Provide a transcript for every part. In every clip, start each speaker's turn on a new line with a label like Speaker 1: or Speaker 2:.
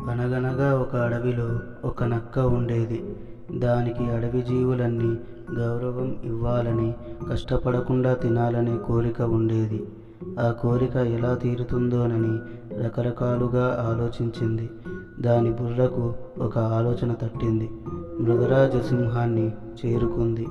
Speaker 1: అనగనగా ఒక అడవిలో ఒక నక్క ఉండేది. దానికి అడవి జీవులన్నీ గౌరవం ఇవ్వాలని, కష్టపడకుండా తినాలనే కోరిక ఉండేది. ఆ కోరిక ఎలా తీరుతుందోనని రకరకాలుగా ఆలోచించింది. దాని బుర్రకు ఒక ఆలోచన తట్టింది. మృగరాజు సింహాన్ని చేరుకుంది.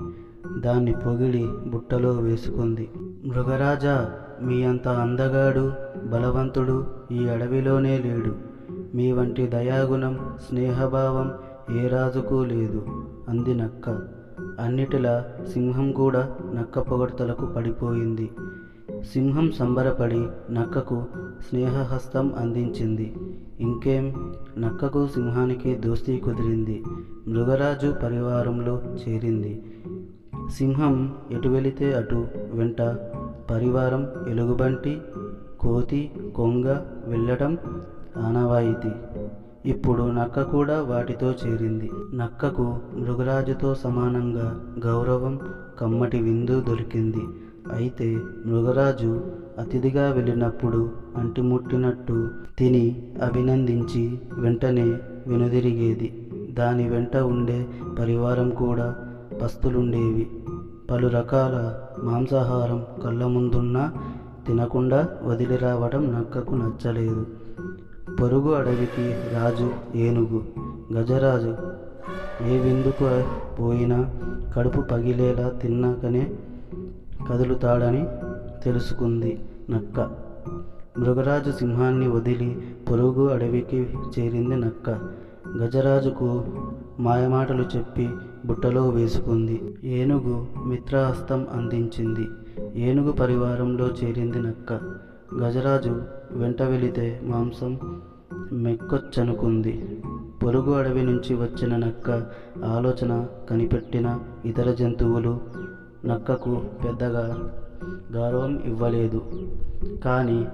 Speaker 1: దాన్ని పొగిడి బుట్టలో వేసుకుంది. మృగరాజా, మీ అంత అందగాడు, బలవంతుడు ఈ అడవిలోనే లేడు. మీ వంటి దయాగుణం, స్నేహభావం ఏ రాజుకు లేదు అంది నక్క. అన్నిటిలా సింహం కూడా నక్క పొగడ్తలకు పడిపోయింది. సింహం సంబరపడి నక్కకు స్నేహహస్తం అందించింది. ఇంకేం, నక్కకు సింహానికి దోస్తీ కుదిరింది. మృగరాజు పరివారంలో చేరింది. సింహం ఎటు వెళితే అటు వెంట పరివారం ఎలుగుబంటి, కోతి, కొంగ వెళ్ళటం ఆనవాయితీ. ఇప్పుడు నక్క కూడా వాటితో చేరింది. నక్కకు మృగరాజుతో సమానంగా గౌరవం, కమ్మటి విందు దొరికింది. అయితే మృగరాజు అతిథిగా వెళ్ళినప్పుడు అంటిముట్టినట్టు తిని అభినందించి వెంటనే వెనుదిరిగేది. దాని వెంట ఉండే పరివారం కూడా పస్తులుండేవి. పలు రకాల మాంసాహారం కళ్ళ ముందున్నా తినకుండా వదిలి రావడం నక్కకు నచ్చలేదు. పొరుగు అడవికి రాజు ఏనుగు, గజరాజు ఏ విందుకు పోయినా కడుపు పగిలేలా తిన్నాకనే కదులుతాడని తెలుసుకుంది నక్క. మృగరాజు సింహాన్ని వదిలి పొరుగు అడవికి చేరింది నక్క. గజరాజుకు మాయమాటలు చెప్పి బుట్టలో వేసుకుంది. ఏనుగు మిత్రహస్తం అందించింది. ఏనుగు పరివారంలో చేరింది నక్క. గజరాజు వెంట వెళితే మాంసం మెక్కొచ్చనుకుంది. పొరుగు అడవి నుంచి వచ్చిన నక్క ఆలోచన కనిపెట్టిన ఇతర జంతువులు నక్కకు పెద్దగా గౌరవం ఇవ్వలేదు. కానీ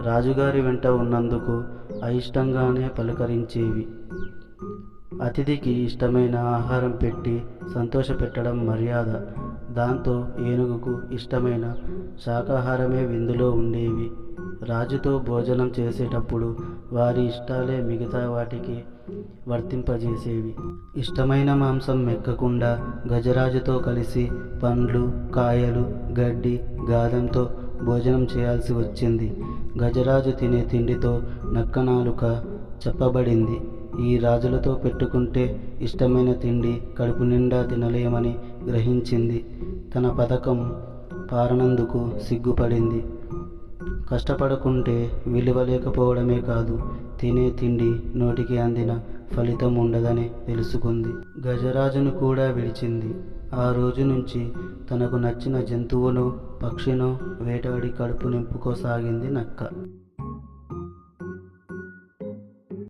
Speaker 1: రాజుగారి వెంట ఉన్నందుకు అయిష్టంగానే పలకరించేవి. అతిథికి ఇష్టమైన ఆహారం పెట్టి సంతోషపెట్టడం మర్యాద. దాంతో ఏనుగుకు ఇష్టమైన శాకాహారమే విందులో ఉండేవి. రాజుతో భోజనం చేసేటప్పుడు వారి ఇష్టాలే మిగతా వాటికి వర్తింపజేసేవి. ఇష్టమైన మాంసం మెక్కకుండా గజరాజుతో కలిసి పండ్లు, కాయలు, గడ్డి, గాదంతో భోజనం చేయాల్సి వచ్చింది. గజరాజు తినే తిండితో నక్క నాలుక చెప్పబడింది. ఈ రాజులతో పెట్టుకుంటే ఇష్టమైన తిండి కడుపు నిండా తినలేమని గ్రహించింది. తన పథకం పారనందుకు సిగ్గుపడింది. కష్టపడకుంటే విలువ లేకపోవడమే కాదు, తినే తిండి నోటికి అందిన ఫలితం ఉండదని తెలుసుకుంది. గజరాజును కూడా విడిచింది. ఆ రోజు నుంచి తనకు నచ్చిన జంతువునో, పక్షినో వేటాడి కడుపు నింపుకోసాగింది నక్క.